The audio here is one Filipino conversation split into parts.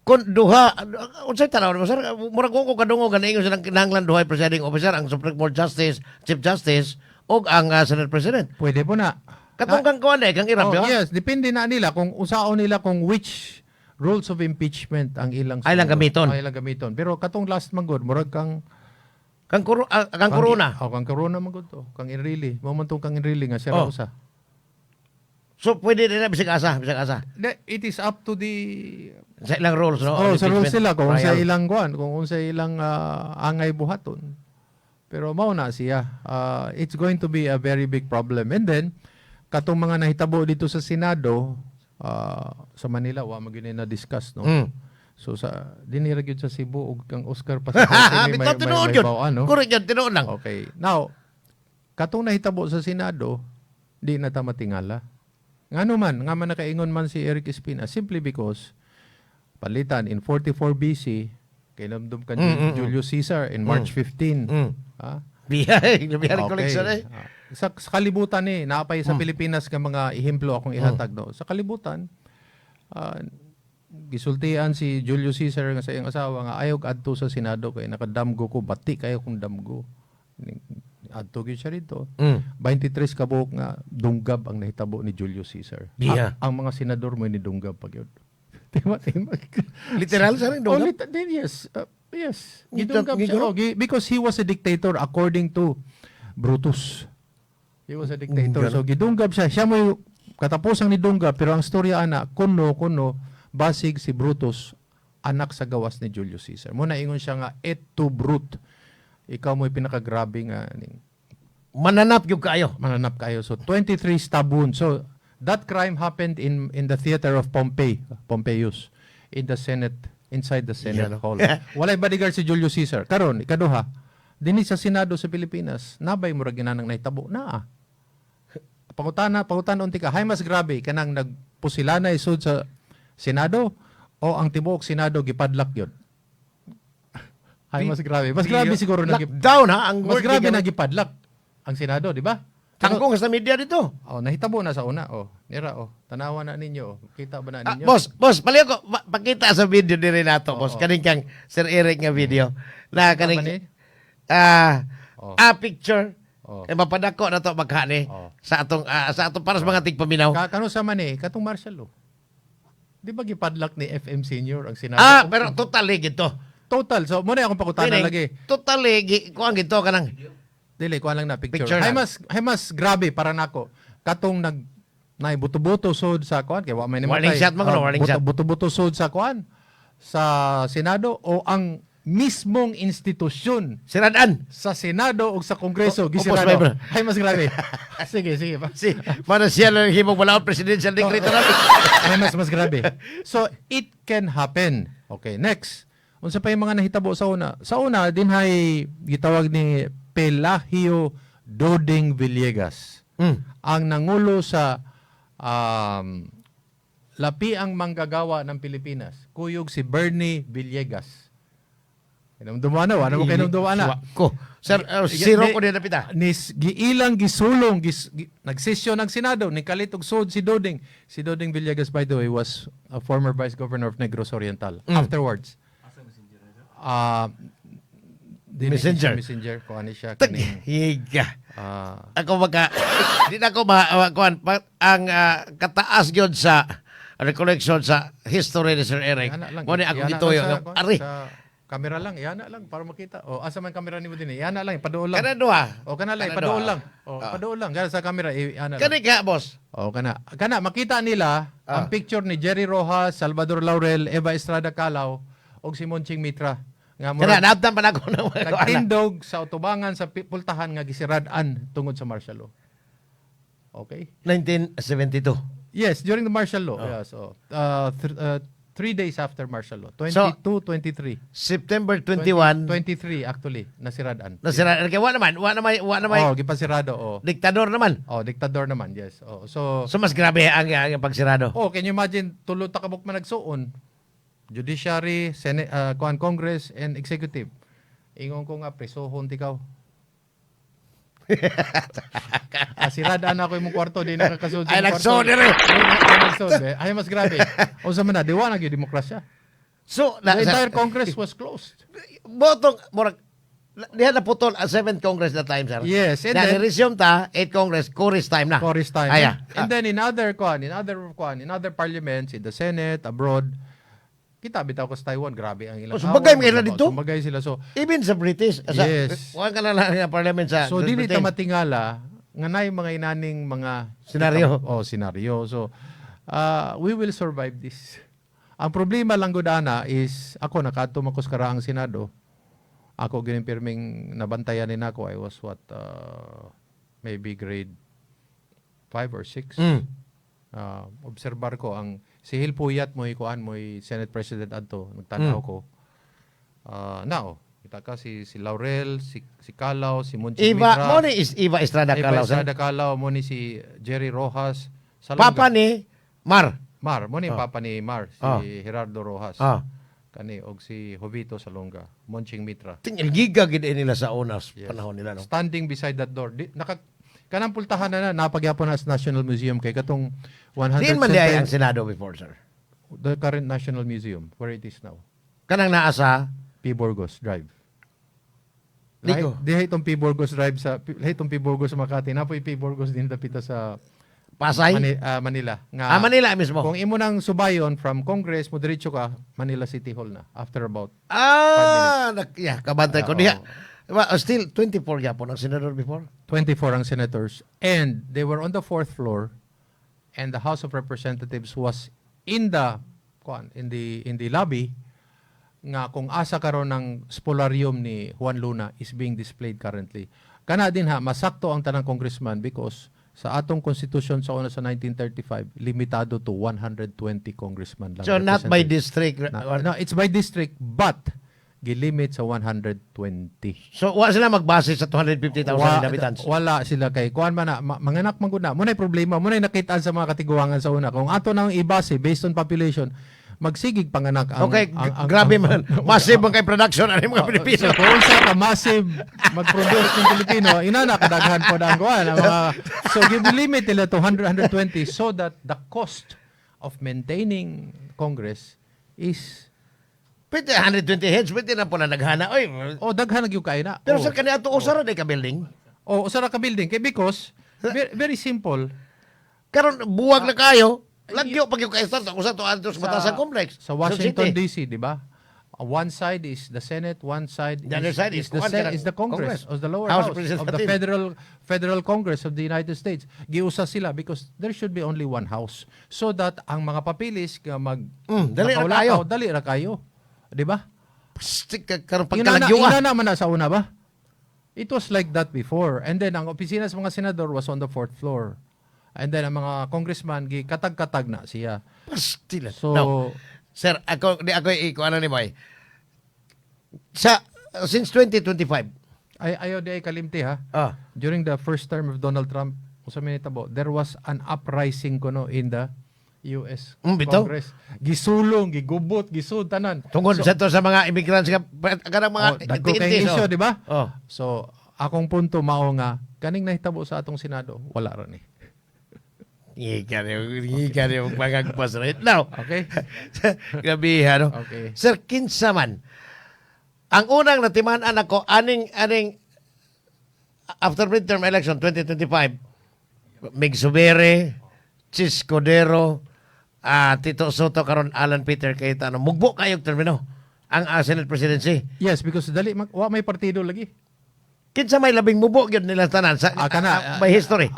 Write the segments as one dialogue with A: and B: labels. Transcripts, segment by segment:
A: Kun duha, unsay tanaw mo sir, murag ko kadungo ganingon silang kinahanglan duhay presiding officer ang Supreme Court Justice, Chief Justice ug ang Senate President.
B: Pwede po na.
A: Katong kang kuan kang Irap, di ba?
B: Yes, depende na nila kung usaon nila kung which rules of impeachment ang ilang
A: Ay lang gamiton.
B: Ay lang gamiton. Pero katong last manggod, murag kang
A: Kang Corona.
B: Kang corona manggod to. Kang Enrile. Mamantong kang Enrile nga siya
A: Oh.
B: usa.
A: So pwede din na bisag asa.
B: It is up to the
A: Sa ilang rules, no?
B: Oh,
A: On
B: sa rules
A: impeachment
B: sila kung
A: trial.
B: sa ilang kuan, kung sa ilang angay buhaton. Pero mao na siya. It's going to be a very big problem. And then katong mga nahitabo dito sa Senado sa Manila wa magyud na discuss no.
A: Mm.
B: So sa dinira gyud sa Cebu ug kang Oscar pa
A: Bitaw tinuod yun. Correct yun, tinuod lang.
B: Okay. Now, katong nahitabo sa Senado, di na ta matingala. Ngano man, nga man nakaingon man si Eric Espina simply because palitan in 44 BC kay namdum kan Julius Caesar in March 15. Ha?
A: Biyay
B: Okay.
A: collection eh.
B: Sa kalibutan ni naapay sa Pilipinas nga mga ehemplo akong ihatag no. Sa kalibutan gisultian si Julius Caesar nga sa iyang asawa nga ayaw adto sa Senado kay nakadamgo ko bati kayo kung damgo. Adto gyud siya dito. 23 ka buok nga dunggab ang nahitabo ni Julius Caesar.
A: Biya.
B: Ang mga senador mo ni dunggab pa gyud. Tima.
A: Literal sa rin,
B: Only
A: dong?
B: yes. Yes.
A: Gidunggab
B: Gidunggab siya.
A: siya?
B: Oh, because he was a dictator according to Brutus. He was a dictator. So gidunggab siya. Siya mo katapusang ni dunggab pero ang storya ana kuno basig si Brutus anak sa gawas ni Julius Caesar. Muna ingon siya nga et tu brute. Ikaw mo'y pinakagrabe nga
A: Mananap yung kayo.
B: mananap kayo. So 23 stab wounds. So that crime happened in the theater of Pompeius in the Senate, inside the Senate Hall. Walay bodyguard si Julius Caesar. Karon ikaduha, dinhi sa Senado sa Pilipinas, nabay murag ginanang nahitabo naa. Pangutana unti ka, hay mas grabe kanang nagpusilana isod sa Senado o ang tibuok Senado gipadlak yun. Hay mas grabe. Mas grabe siguro
A: Lockdown ha? Ang
B: mas
A: word
B: grabe
A: gigamit.
B: na gipadlak ang Senado, di ba?
A: Tangkong sa media dito.
B: Oh, nahitabo na sa una. Oh, nira tanawa na ninyo. Oh. Kita ba na ninyo?
A: Boss, pali ako, pakita sa video din nato, boss.
B: Oo.
A: Kaning kang Sir Eric nga video. Na
B: Kita ba ni?
A: kaning,
B: Oh.
A: picture.
B: Oh.
A: Mapadako na to maghani
B: Oh.
A: sa atong para sa mga tigpaminaw.
B: Kano sa man katong martial law. Di ba gipadlak ni FM Senior ang Senado?
A: Pero totally gito.
B: Total. So, muna akong pakutana lagi.
A: Totally, kuang gito kanang.
B: Dili, kuha lang na picture.
A: Picture
B: Hay
A: lang.
B: mas grabe para nako. Katong buto-buto sod sa kuan kay wa may
A: Warning shot man, warning shot.
B: Buto-buto sod sa kuan sa Senado o ang mismong institusyon
A: Siradan.
B: sa Senado o sa Kongreso
A: Opus
B: gisirado.
A: Bible.
B: Hay mas grabe. sige pa.
A: Para siya lang himong wala presidential decree namin.
B: Ay mas grabe. So it can happen. Okay, next. Unsa pa yung mga nahitabo sa una? Sa una din hay gitawag ni Pelagio Doding Villegas. Ang nangulo sa lapi ang manggagawa ng Pilipinas. Kuyog si Bernie Villegas. Kinamduman na, wala mo kinamduman na.
A: Ko. Sir, zero ko din napita.
B: Giilang gisulong nagsesyon ng Senado ni kalitog sod si Doding. Si Doding Villegas, by the way, was a former Vice Governor of Negros Oriental. Afterwards, Messenger ko ani siya kaning
A: Higa. Ako di na ako kuan ang kataas gyud sa recollection sa history ni Sir Eric. Mo ni ako gituyo. Ari.
B: sa camera lang, yana lang para makita. O asa man camera nimo dinhi? Yana lang, paduol lang.
A: Kana duha.
B: O kana lang,
A: Kana
B: paduol
A: duha.
B: lang. O paduol lang kana sa camera, yana lang.
A: Kani ka, boss.
B: O kana makita nila ang picture ni Jerry Rojas, Salvador Laurel, Eva Estrada Calao ug si Monching Mitra nga
A: Kana naabtan pa nako na
B: nagtindog sa utubangan sa pultahan nga gisirad-an tungod sa martial law. Okay?
A: 1972.
B: Yes, during the martial law. Yes, so 3 days after martial law. 22, 23.
A: September 21.
B: 23 actually, nasirad-an.
A: Nasira kay wa naman.
B: Oh, gipasirado, oh.
A: Diktador naman.
B: Oh, diktador naman, yes. Oh, so
A: So mas grabe ang pagsirado.
B: can you imagine tulo ta kabuk man nagsuon? Judiciary, Senate, Congress and Executive. Ingon ko nga presohon tikaw. Sirada na ako imong kwarto di nakakasud.
A: Ay, nagsod dire.
B: Ay mas grabe. O sa man na diwa na gyud demokrasya.
A: So,
B: The entire Congress was closed.
A: botong, murag, diha na putol ang 7th Congress na time, sir.
B: Yes, and
A: Na
B: then
A: resume ta, 8th Congress, chorus time na.
B: chorus time.
A: Aya.
B: And then in other parliaments, in the Senate, abroad, kita bitaw ko sa Taiwan, grabe ang ilang
A: sumbagay
B: awon,
A: mga ilan dito?
B: Sumbagay sila. So,
A: Even sa British.
B: Yes.
A: Huwag ka na lang nga parliament sa
B: so dili ta
A: Britain.
B: matingala nga nay mga inaning mga
A: Senaryo.
B: senaryo. So, we will survive this. Ang problema lang gud ana is ako nakaadto man ko sa karaang Senado. Ako ginipirming nabantayan ni nako. I was maybe grade 5 or 6.
A: Mm.
B: Obserbar ko ang si Hil Puyat mo ikuan mo Senate President adto nagtanaw ko. Kita ka si Laurel, si Calao, si Monching
A: Iva,
B: Mitra.
A: mo ni is Iva Estrada Calao. sir?
B: Estrada Calao, mo ni si Jerry Rojas.
A: Papa ni Mar.
B: Mar, mo ni papa ni Mar, si Gerardo Rojas. Kani og si Jovito Salonga, Monching Mitra.
A: Tingil giga gid nila sa unas
B: Yes.
A: panahon nila no.
B: Standing beside that door. Kanang pultahan na napagyapon na sa National Museum kay katong 100
A: Diin man diay ang Senado before, sir.
B: the current National Museum where it is now.
A: Kanang naa sa
B: P. Burgos Drive.
A: Ligo.
B: Dihay itong P. Burgos Drive lahi itong P. Burgos sa Makati. Napoy P. Burgos din dapita sa
A: Pasay.
B: Manila.
A: Manila mismo.
B: Kung imo nang subayon from Congress, mo diretso ka, Manila City Hall na. After about
A: Kabantay ko diha. Still 24 gyapon ang senador before.
B: 24 ang senators. And they were on the 4th floor. And the House of Representatives was in the lobby nga kung asa karon ng spolarium ni Juan Luna is being displayed currently. Kana din masakto ang tanang congressman because sa atong constitution sa una sa 1935 limitado to 120 congressman lang.
A: So not by
B: represented.
A: district.
B: No, it's by district but gilimit sa 120.
A: So wa sila magbase sa 250,000 inhabitants.
B: Wala sila kay kuan man na manganak man gud na. Munay problema, munay nakitaan sa mga katiguangan sa una. Kung ato nang ibase based on population, magsigig panganak ang
A: Okay, grabe man. Massive man kay production ani mga Pilipino.
B: So, kung sa ka massive mag-produce ng Pilipino, inana kadaghan po ang kuan ang mga so give the limit nila to 120 so that the cost of maintaining Congress is
A: Pwede 120 heads, pwede na po na naghana. Oy,
B: daghan gyud kay na.
A: pero sa kanya ato usara na ka building.
B: Usara ka building kay because very simple.
A: Karon buwag na kayo. Lagyo pag yung ka-start ako sa to sa Batasan Complex.
B: Sa Washington DC, di ba? One side is the Senate, one side
A: The other side is
B: the Congress, or the lower
A: House
B: house
A: of
B: of the Federal Congress of the United States. Giusa sila because there should be only one house so that ang mga papilis nga
A: dali ra kayo.
B: dali ra kayo. Di ba?
A: Karon pagkalagyo.
B: Naman na sa una ba? It was like that before. And then ang opisina sa mga senador was on the 4th floor. And then ang mga congressman katag-katag na siya.
A: Pastilan.
B: So
A: No. Sir, ako ano ni Boy. Since 2025.
B: Ayaw di ay kalimti ha.
A: During
B: During the first term of Donald Trump, usa minitabo, there was an uprising kuno in the US
A: bitaw?
B: Congress. Gisulong, gigubot, gisud tanan.
A: Tungod sa to sa mga immigrants kanang mga
B: dagko kay issue, di ba?
A: Oh.
B: So, akong punto mao nga kaning nahitabo sa atong Senado, wala ra ni.
A: Gikan yung pagagpas right now.
B: Okay?
A: Gabi, ano?
B: Okay.
A: Sir, kinsa man, ang unang natimaan ako, aning after midterm election 2025, Mig Subere, Chis Codero, Tito Soto, karon Alan Peter Cayetano, mugbo kayong termino ang Senate presidency.
B: Yes, because wa may partido lagi.
A: Kinsa may labing mubo gyud nila tanan sa by history.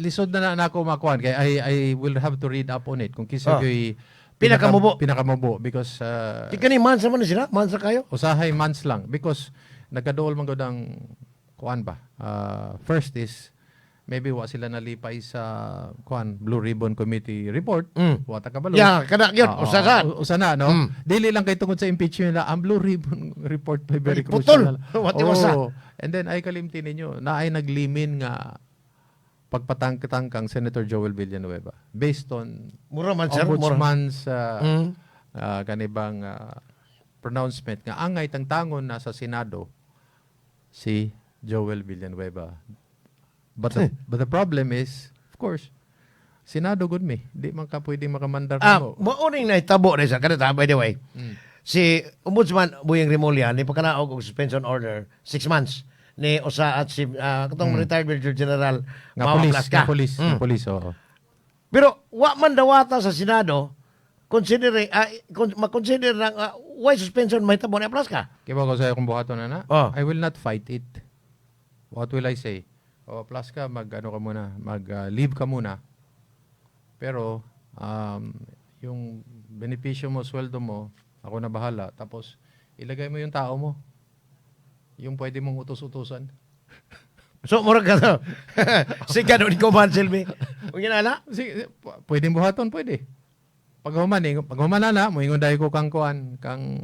B: Lisod na nako makuan kay I will have to read up on it kung kinsa gyud pinakamubo because
A: Kani mansa man sila, mansa kayo.
B: usahay months lang because nagaduol man gud ang kuan ba. First is maybe wa sila nalipay sa kuan Blue Ribbon Committee report. Wa ta kabalo.
A: Yeah, kana gyud
B: Usana no. Dili lang kay tungod sa impeachment na ang Blue Ribbon report pa very
A: Putol.
B: crucial.
A: Wati wasa.
B: And then ay kalimti ninyo na ay naglimin nga pagpatangkatang kang Senator Joel Villanueva based on
A: Mura man sir,
B: ombudsman's kanibang pronouncement nga angay tangtangon na sa Senado si Joel Villanueva. But the problem is, of course, Senado good me. Di man ka pwedeng makamandar mo.
A: Mauning nahitabo na sa kanita, by the way. si Ombudsman Buyeng Remulla ni pagkanaog og suspension order 6 months ni usa at si katong retired Major General
B: Nga
A: Mao
B: police,
A: Plasca.
B: nga police, nga police, oo.
A: Pero wa man dawata sa Senado considering ma-consider na why suspension mahitabo ni Plasca.
B: Kaya ko sa'yo kung buhaton na
A: Oh.
B: I will not fight it. What will I say? Plus ka, mag-ano ka muna, mag-leave ka muna. Pero, yung benepisyo mo, sweldo mo, ako na bahala. Tapos, ilagay mo yung tao mo. Yung pwede mong utos-utusan.
A: So murag ka to. Sige ni ko man Silvi. Ug ginala?
B: Sige, pwedeng buhaton, pwede. Pag humana na, mo ingon dahil ko kang kuan, kang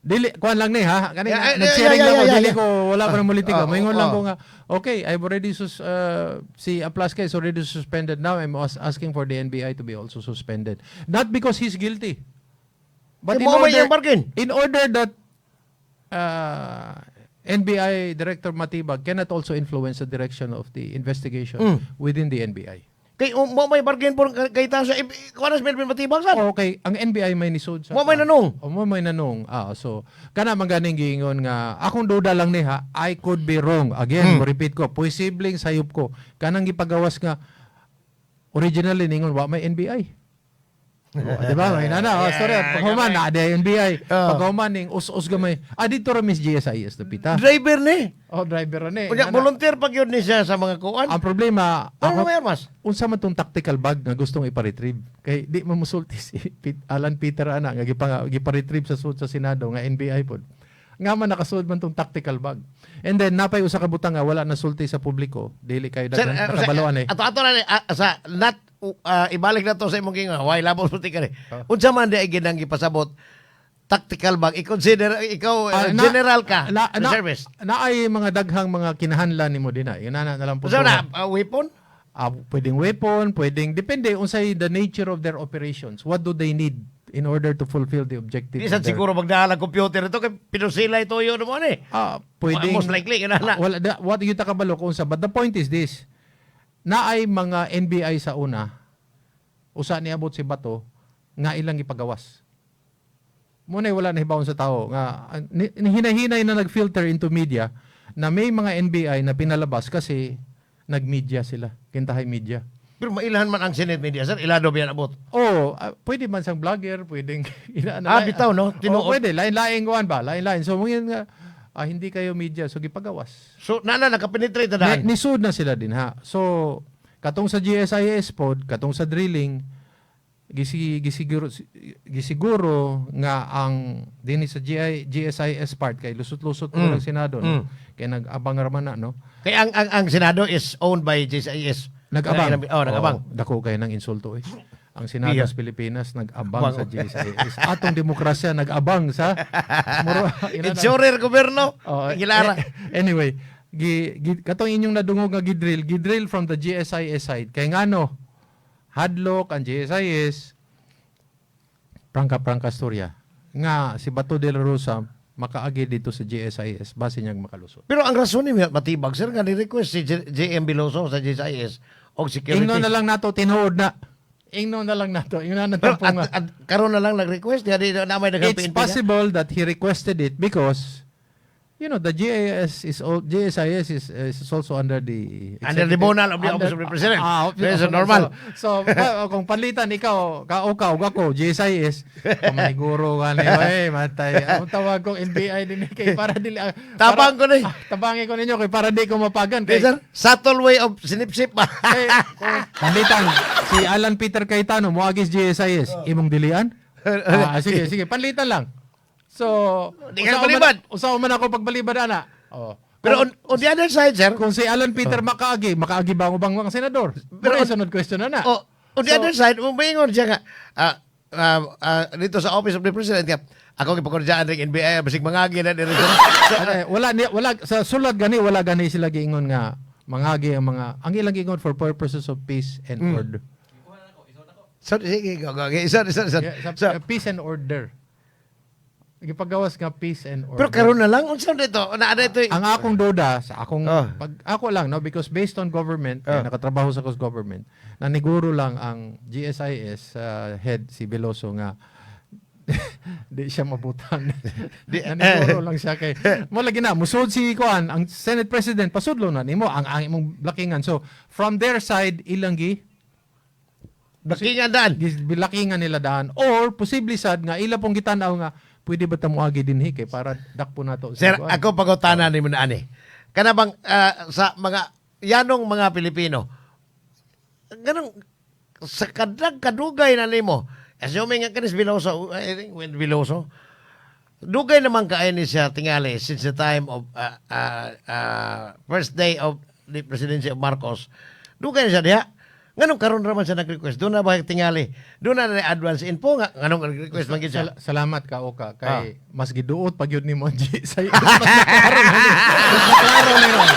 B: dili kuan lang ni ha. Kani nag-sharing lang ko dili ko wala pa na politika. Mo ingon lang ko nga, okay, I've already si Plasca is already suspended now. I'm asking for the NBI to be also suspended. Not because he's guilty. But in order that NBI Director Matibag cannot also influence the direction of the investigation within the NBI.
A: Kay mo may bargain po kay ta sa kuanas Melvin Matibag sad.
B: Okay, ang NBI may nisod sa.
A: Mo may nanong.
B: Mo may nanong. So kana man ganing giingon nga akong duda lang ni ha, I could be wrong. Again, repeat ko, posibleng sayop ko. Kanang gipagawas nga originally ningon wa may NBI. Di ba? May nana. Sorry. Paghuman na ada NBI. Paghuman ning us-us gamay. Dito ra Miss GSIS napita.
A: Driver ni.
B: Driver ni.
A: Kunya volunteer pag yun ni siya sa mga kuan.
B: Ang problema,
A: ano naman mas?
B: Unsa man tong tactical bag nga gustong ipa-retrieve. Kay di man musulti si Alan Peter ana nga gipa-retrieve sa sud sa Senado nga NBI pod. Nga man nakasud man tong tactical bag. And then napay usa ka butang nga wala nasulti sa publiko, dili kay nakabaloan eh.
A: Ato na sa not ibalik na to sa imong ginga. Why labos puti ka ni. Unsa man di ay ginang gipasabot tactical bag i-consider ikaw general ka sa service.
B: Naay mga daghang mga kinahanlan nimo dinha. Yun na lang po.
A: So na weapon?
B: Pwedeng weapon, pwedeng depende unsay the nature of their operations. What do they need in order to fulfill the objective?
A: Di siguro magdala computer ito kay pinusila ito yun mo ni.
B: Pwedeng
A: most likely kinala.
B: What you takabalo kung sa, but the point is this. Naay mga NBI sa una usa niabot si bato nga ilang ipagawas. Muna wala na hibawon sa tao nga hinahinay na nag-filter into media na may mga NBI na pinalabas kasi nag-media sila, kintahay media.
A: Pero mailahan man ang Senate media, sir. Ilado ba yan abot?
B: Pwede man sang vlogger, pwedeng
A: bitaw, no?
B: Pwede, lain-lain kuan ba? Lain-lain. So, mungkin nga, hindi kayo media, so gipagawas.
A: So, nakapenetrate na daan?
B: Nisud na sila din, ha? So, katong sa GSIS pod, katong sa drilling, gisiguro nga ang din sa GSIS part kay lusot-lusot ko ng Senado, no? Kay nag-abang raman na, no?
A: Kaya ang Senado is owned by GSIS.
B: Nag-abang. Dako kayo ng insulto eh. Ang Senado sa Pilipinas nag-abang sa GSIS. Atong demokrasya nag-abang sa
A: insurer gobyerno. Gilara.
B: Anyway, katong inyong nadungog nga gidrill from the GSIS side. Kay ngano hadlock ang GSIS prangka storya nga si Bato de la Rosa makaagi dito sa GSIS base niyang makalusot.
A: Pero ang rason ni Matibag, sir, nga ni-request si JM Biloso sa GSIS og security.
B: Ingno na lang nato tinuod na. Ingno na lang nato. Ingno na
A: pero karon na lang nag-request. Na may
B: It's possible that he requested it because the GSIS is also under the
A: bonal of the Office of the President. That's normal.
B: So kung panlitan ikaw, ako, GSIS, maniguro ka na, matay. Ang tawag ko, NBI din kay para dili.
A: Tabang ko ni.
B: Tabangin ko ninyo kay para di ko mapagan.
A: Kay sir, subtle way of sinipsip ba?
B: Panlitan, si Alan Peter Cayetano, muagis GSIS, imong dilian? Sige, panlitan lang. So, usaw man ako pagbalibad ana.
A: Pero on the other side, sir,
B: kung si Alan Peter makaagi ba ang mga senador? Pero sunod question na.
A: On the other side, umingon siya nga dito sa Office of the President, ako gipagkordyaan ring NBI basig mangagi na diri.
B: wala sa sulad gani wala gani sila giingon nga mangagi ang ilang giingon for purposes of peace and order.
A: So sige,
B: peace and order. Gipagawas nga peace and order.
A: Pero karon na lang unsa dito?
B: Ang akong duda sa akong ako lang because based on government, nakatrabaho sa government, naniguro lang ang GSIS head si Veloso nga Di siya mabutang.
A: Di-
B: Naniguro lang siya kay mo lagi na musod si kuan ang Senate President pasudlo na nimo ang imong lakingan. So from their side ilang
A: Bakingan daan.
B: bilakingan nila daan or posible sad nga ila pong gitanaw nga pwede ba ta moagi dinhi kay para dakpo nato
A: Sir,
B: kuan.
A: ako pagutanan ni mo na ani. Kana bang sa mga yanong mga Pilipino, ganun, sa kadugay na nimo, assuming nga kanis Biloso, I think with Biloso, dugay naman kaay ni siya tingali since the time of first day of the presidency of Marcos, dugay na siya diha. Nganong karon raman siya nag-request? Doon na ba tingali? Doon na advance info nga? Nganong nag-request man gid siya?
B: Salamat ka Oka kay
A: Ah.
B: mas giduot pag yun ni Monji sa mas klaro ni ron.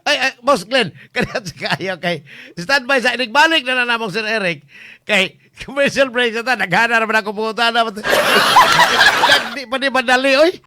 A: ay, Boss Glenn, kaya sa kayo kay standby sa inigbalik na namong Sir Eric kay commercial break sa ta, naghana naman ako pumunta na. Di pa di madali, oy.